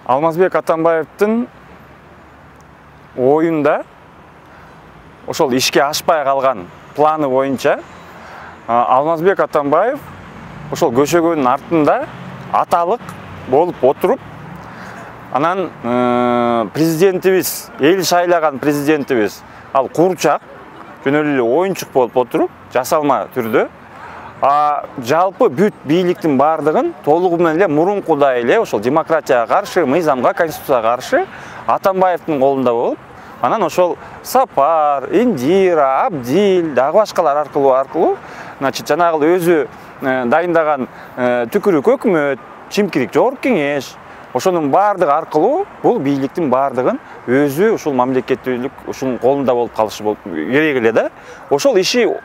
Алмазбек Атамбаевдин оюнда ошол ишке ашпай калган планы боюнча Алмазбек Атамбаев ошол көшөгөнүн артында аталык болуп отуруп, анан президентибиз, эл шайлаган президентибиз ал курчак, жөн эле оюнчук болуп отуруп, жасалма түрдө жалпы бүт бийликтин бардыгын толугу менен эле мурункудай эле ошол демократияга каршы, мыйзамга, конституцияга каршы Атамбаевдин колунда болуп, анан ошол Сапар, Индира, Абдил, дагы башкалар аркылуу, значит, жанагы өзү дайындаган түкүрүк өкмөт, Чимкирик жогорку кеңеш, ошонун бардыгы аркылуу бул бийликтин бардыгын өзү ушул мамлекеттүүлүк ушунун колунда болуп калышы болуп керек эле да. Ошол ою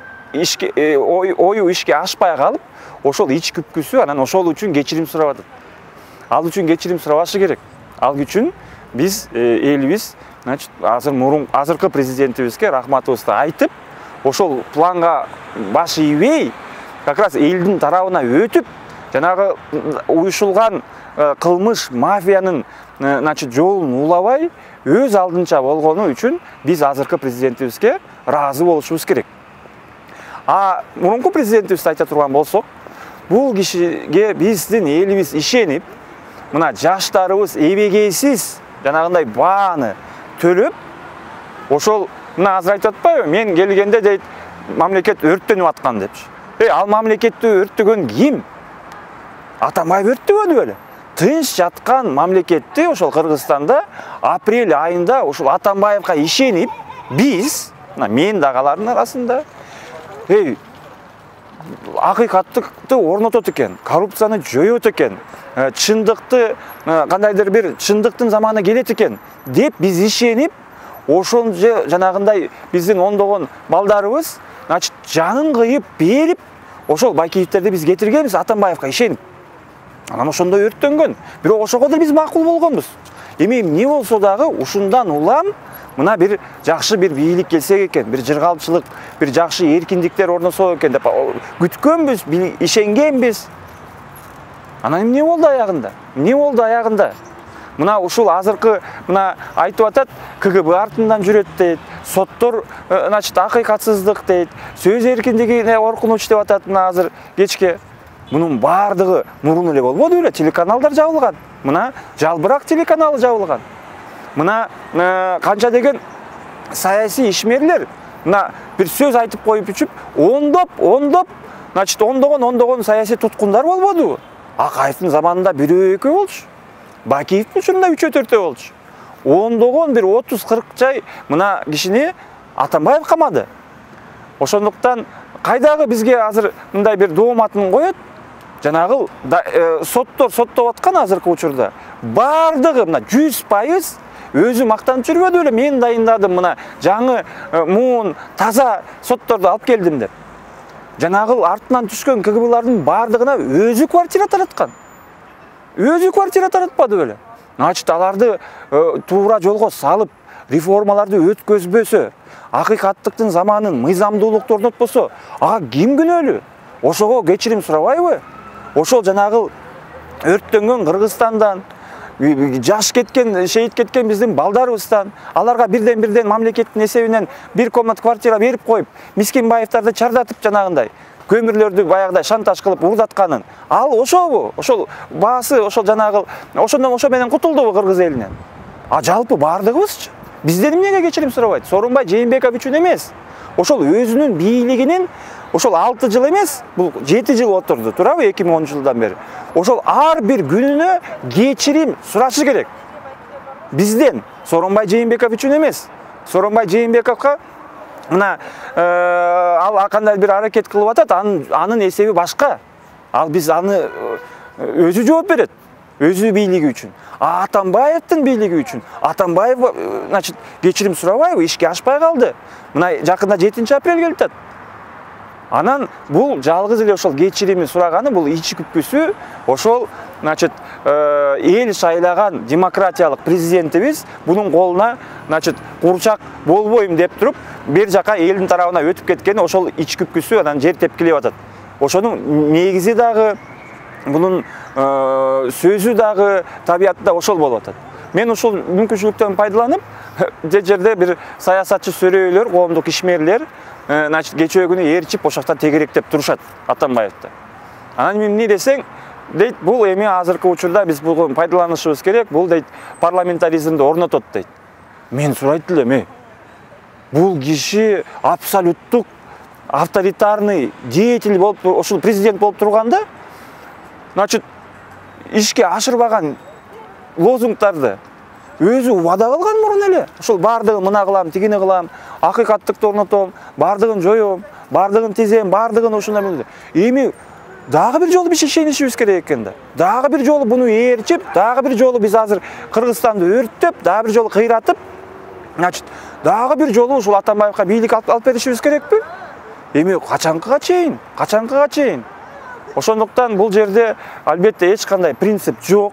ишке ашпай калып, ошол ич күпкүсү анан ошол үчүн кечирим сурап атат. Ал үчүн кечирим сурабашы керек. Ал үчүн биз элибиз, значит, азыркы президентибизге рахматыбызды айтып, ошол планга баш ийбей, как раз элдин тарабына өтүп, жанагы уюшулган кылмыш мафиянын, значит, жолун улабай, өз алдынча болгону үчүн биз азыркы президентибизге ыраазы болушубуз керек. Мурунку президентибизди айта турган болсок, бул кишиге биздин элибиз ишенип, мына жаштарыбыз эбегейсиз жанагындай бааны төлөп, ошол мына азыр айтып атпайбы, мен келгенде дейт, мамлекет өрттөнүп аткан депчи. Ал мамлекетти өрттөгөн ким? Атамбаев өрттөгөнү беле? Тынч жаткан мамлекетти ошол Кыргызстанда апрель айында ошол Атамбаевга ишенип, биз, мен дагалардын арасында, акыйкаттыкты орнотот экен, коррупцияны жоёт экен, чындыкты, кандайдыр бир чындыктын заманы келет экен деп биз ишенип, ошол жанагындай биздин ондогон балдарыбыз, значит, жанын кыйып берип, ошол Байкиевтерди биз кетиргенбиз Атамбаевга ишенип. Анан ошондой өрттөнгөн. Бирок ошого да биз макул болгонбуз. Эми эмне болсо дагы ушундан улам мына бир жакшы бир бийлик келсе экен, бир жыргалчылык, бир жакшы эркиндиктер орносо экен деп күткөнбүз, ишенгенбиз. Анан эмне болду аягында? Эмне болду аягында? Мына ушул азыркы мына айтып атат, КГБ артынан жүрөт дейт, соттор, значит, акыйкатсыздык дейт, сөз эркиндигине коркунуч деп атат мына азыр кечке. Мунун бардыгы мурун эле болбоду беле, телеканалдар жабылган. Мына Жалбырак телеканалы жабылган. Мына канча деген саясий ишмерлер мына бир сөз айтып коюп үчүп, ондоп, значит, ондогон саясий туткундар болбодубу? Акаевдин заманында бирөө экөө болчу. Бакиевдин учурунда 3-4 болчу. Ондогон бир 30-40 жай мына кишини Атамбаев камады. Ошондуктан кайдагы бизге азыр мындай бир доом атын коет, жанагы соттор соттоп аткан азыркы учурда бардыгы мына 100% өзү мактанып жүрбөдү эле, мен дайындадым мына жаңы муун таза сотторду алып келдим деп. Жанагы артынан түшкөн КГБлардын бардыгына өзү квартира тараткан. Өзү квартира таратпады беле. Значит, аларды туура жолго салып, реформаларды өткөзбөсө, акыйкаттыктын заманын, мыйзамдуулукту орнотпосо, ага ким күнөөлүү? Ошого кечирим сурабайбы? Ошол жанагы өрттөнгөн Кыргызстандан, жаш кеткен, шейит кеткен биздин балдарыбыздан, аларга бирден мамлекеттин эсебинен бир комнат квартира берип коюп, Мискинбаевдарды чардатып жанагындай, көмүрлөрдү баягыдай шантаж кылып урдатканын. Ал ошобу? Ошол баасы, ошол жанагы, ошондон ошо менен кутулдубу кыргыз элинен? Жалпы бардыгыбызчы? Бизден эмнеге кечирим сурабайт? Сооронбай Жээнбеков үчүн эмес. Ошол өзүнүн бийлигинин ошол 6 жыл эмес, бул 7 жыл отурду, туурабы 2010 жылдан бери. Ошол ар бир күнүнө кечирим сурашы керек. Бизден Сооронбай Жээнбеков үчүн эмес. Сооронбай Жээнбековго мына ал кандай бир аракет кылып атат, анын эсеби башка. Ал биз аны өзү жооп берет. Өзү бийлиги үчүн. Атамбаевдин бийлиги үчүн. Атамбаев, значит, кечирим сурабайбы, ишке ашпай калды. Мына жакында 7 апрель келип атат. Анан бул жалгыз эле ошол кечирими сураганы, бул ичи күпкүсү ошол, значит, эл шайлаган демократиялык президентибиз бунун колуна, значит, курчак болбойм деп туруп, бер жака элдин тарабына өтүп кеткени ошол ич күпкүсү анан жер тепкилеп атат. Ошонун негизи дагы Bunun сөзü дагы табиятта ошол болуп атат. Мен ошол мүмкүнчүлүктөн пайдаланып, жерде бир саясатчы сөрөйлөр, коомдук ишмерлер, значит, кечөөгүнү ээрчип ошоктан тегеректеп турушат Атамбаевди. Анан эмне десең, дейт, бул эми азыркы учурда биз буну пайдаланышыбыз керек, бул дейт парламентаризмди орнотот дейт. Мен сурайт элем, бул киши абсолюттук авторитарный деятель болуп, ошол президент болуп турганда, значит, ишке ашырбаган лозунгдарды өзү убада кылган мурун эле. Ошол бардыгын мына кылам, тигини кылам, акыйкаттыкты орнотом, бардыгын жоём, бардыгын тизем, бардыгын ушундай менен. Эми дагы бир жолу биз ишенишибиз керек экен да. Дагы бир жолу буну ээрчип, дагы бир жолу биз азыр Кыргызстанды өрттөп, дагы бир жолу кыйратып, значит, дагы бир жолу ушул Атамбаевка бийлик алып беришибиз керекпи? Эми качанкыга чейин? Ошондуктан бул жерде албетте эч кандай принцип жок.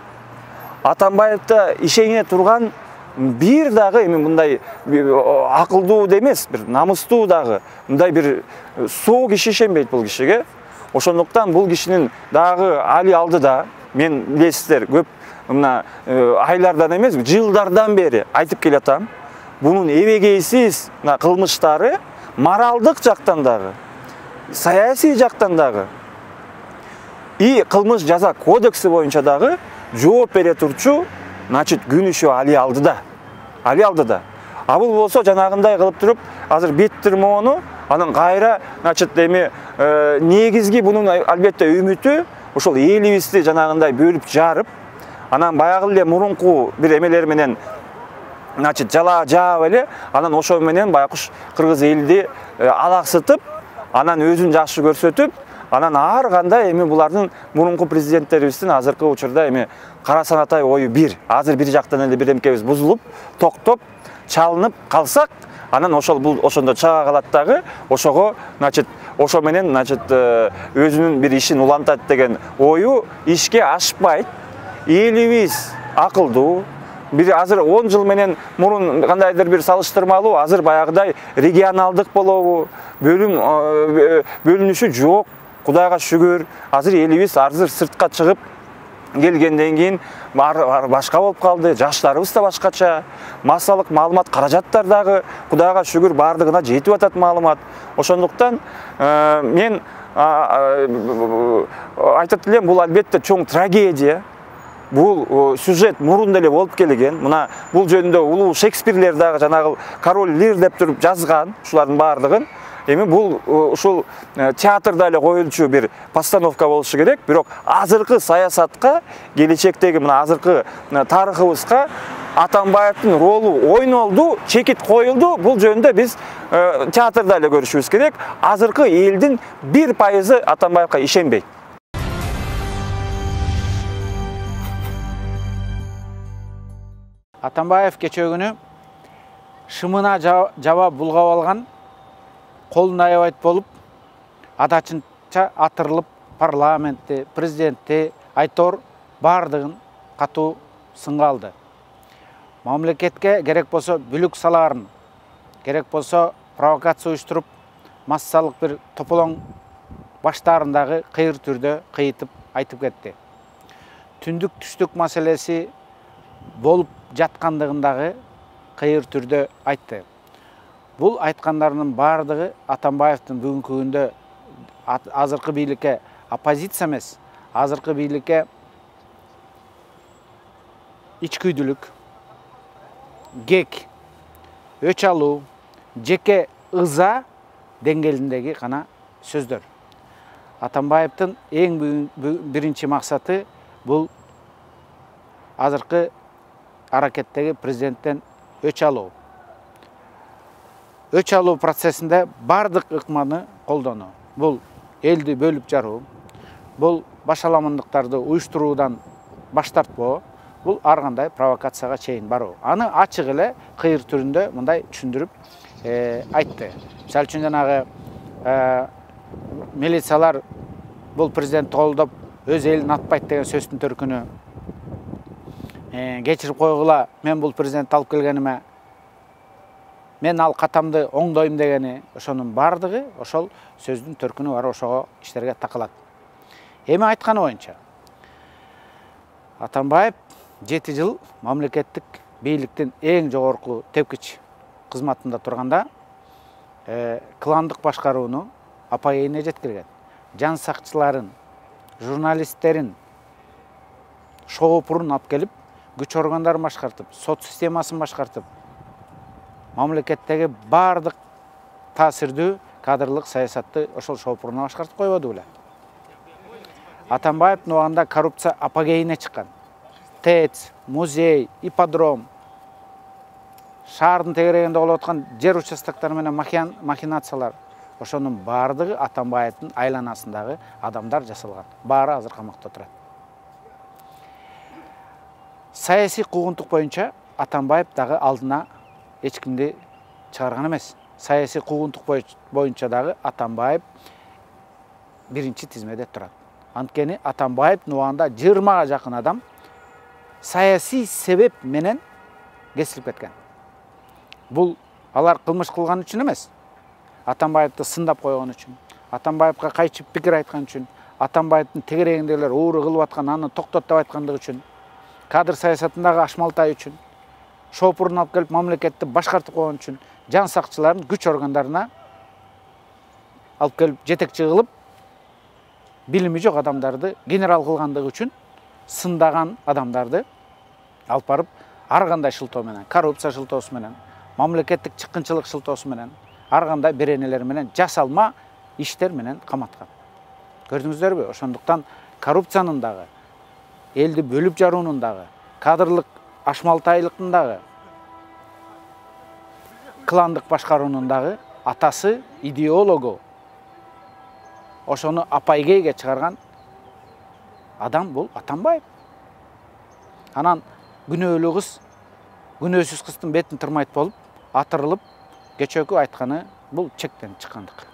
Атамбаевда ишене турган бир дагы эми мындай акылдуу эмес, бир намыстуу дагы, мындай бир соо киши ишенбейт бул кишиге. Ошондуктан бул кишинин дагы али алдыда, мен билесиздер, көп мына айлардан эмес, жылдардан бери айтып келатам. Бунун эбегейсиз кылмыштары моралдык жактан дагы, саясий жактан дагы, и кылмыш жаза кодекси боюнча дагы жооп бере турчу, значит, күнүшү али алдыда. А бул болсо жанагындай кылып туруп, азыр бет тирмоону, анан кайра, значит, эми негизги бунун албетте үмүтү ошол элибизди жанагындай бөлүп жарып, анан баягы эле мурунку бир эмелер менен, значит, жаап эле, анан ошо менен байкуш кыргыз элди алаксытып, анан өзүн жакшы көрсөтүп, анан ар кандай эми булардын мурунку президенттерибиздин азыркы учурда эми кара санатай ою бир. Азыр бир жактан эле бирдемкебиз бузулуп, токтоп, чалынып калсак, анан ошол бул ошондо чыга калат дагы, ошого, значит, ошо менен, значит, өзүнүн бир ишин улантат деген ою ишке ашпайт. Элибиз акылдуу. Бир азыр 10 жыл менен мурун кандайдыр бир салыштырмалуу, азыр баягыдай регионалдык болобу, бөлүнүшү жок. Кудайга шүгүр, азыр элибиз азыр сыртка чыгып келгенден кийин башка болуп калды, жаштарыбыз да башкача, массалык маалымат каражаттар дагы кудайга шүгүр бардыгына жетип атат маалымат. Ошондуктан мен айтат элем, бул албетте чоң трагедия. Бул сюжет мурун деле болуп келген. Мына бул жөнүндө улуу Шекспирлер дагы жанагы король Лир деп туруп жазган, ушулардын бардыгын. Эми бул ушул театрда эле коюлчу бир постановка болушу керек, бирок азыркы саясатка, келечектеги мына азыркы тарыхыбызга Атамбаевдин ролу ойнолду, чекит коюлду. Бул жөнүндө биз театрда эле көрүшүбүз керек. Азыркы элдин 1% Атамбаевга ишенбейт. Атамбаев кечөөгүнү шымына жаба булгап алган, колун аябайт болуп, адачынча атырылып, парламентти, президентти, айтор бардыгын катуу сынга алды. Мамлекетке керек болсо бүлүк салаарын, керек болсо провокация уюштуруп, массалык бир тополоң баштарындагы кыйыр түрдө кыйытып айтып кетти. Түндүк түштүк маселеси болуп жаткандыгындагы кыйыр түрдө айтты. Бул айткандарынын бардыгы Атамбаевдин бүгүнкү күндө азыркы бийликке оппозиция эмес, азыркы бийликке ичкүйдүлүк, кек, өч алуу, жеке ыза деңгээлиндеги гана сөздөр. Атамбаевдин эң биринчи максаты бул азыркы аракеттеги президенттен өч алуу. Өч алуу процессинде бардык ыкманы колдонуу. Бул элди бөлүп жаруу, бул башаламандыктарды уюштуруудан баш тартпоо, бул ар кандай провокацияга чейин баруу. Аны ачык эле кыйыр түрүндө мындай түшүндүрүп айтты. Мисалы үчүн жанагы милициялар бул президентти колдоп өз элин атпайт деген сөздүн төркүнү кечирип койгула, мен бул президентти алып келгениме мен ал катамды оңдойм дегени, ошонун бардыгы ошол сөздүн төркүнү бар, ошого иштерге такалат. Эми айтканы боюнча, Атамбаев 7 жыл мамлекеттик бийликтин эң жогорку тепкич кызматында турганда кландык башкарууну апайыне жеткирген. Жан сакчыларын, журналисттерин шоопурун алып келип, күч органдарын башкартып, сот системасын башкартып, мамлекеттеги бардык таасирдүү кадрлык саясатты ошол шоопуруна башкартып койбоду беле. Атамбаевдин убагында коррупция апогейине чыккан. ТЭЦ, музей, ипподром, шаардын тегерегинде болуп аткан жер участоктор менен махинациялар, ошонун бардыгы Атамбаевдин айланасындагы адамдар жасалган. Баары азыр камакта турат. Саясий куугунтук боюнча Атамбаев дагы алдына эч кимди чыгарган эмес. Саясий куугунтук боюнча дагы Атамбаев биринчи тизмеде турат. Анткени Атамбаевдин убагында 20га жакын адам саясий себеп менен кесилип кеткен. Бул алар кылмыш кылган үчүн эмес. Атамбаевди сындап койгон үчүн, Атамбаевга кайчып пикир айткан үчүн, Атамбаевдин тегерегиндегилер ууру кылып аткан, аны токтот деп айткандыгы үчүн, кадр саясатындагы ашмалтай үчүн, шоопурун алып келип мамлекетти башкартып койгон үчүн, жан сакчыларын күч органдарына алып келип жетекчи кылып, билими жок адамдарды генерал кылгандыгы үчүн сындаган адамдарды алып барып, ар кандай шылтоо менен, коррупция шылтоосу менен, мамлекеттик чыккынчылык шылтоосу менен, ар кандай беренелер менен жасалма иштер менен каматкан. Көрдүңүздөрбү? Ошондуктан коррупциянын дагы, элди бөлүп жаруунун дагы, кадрлык ашмалтайлыктын дагы, кландык башкаруунун дагы атасы, идеологу, ошону апайгейге чыгарган адам бул Атамбаев. Анан күнөөлүү кыз, күнөөсүз кыздын бетин тырмайт болуп, атырылып, кечөөкү айтканы бул чектен чыккандык.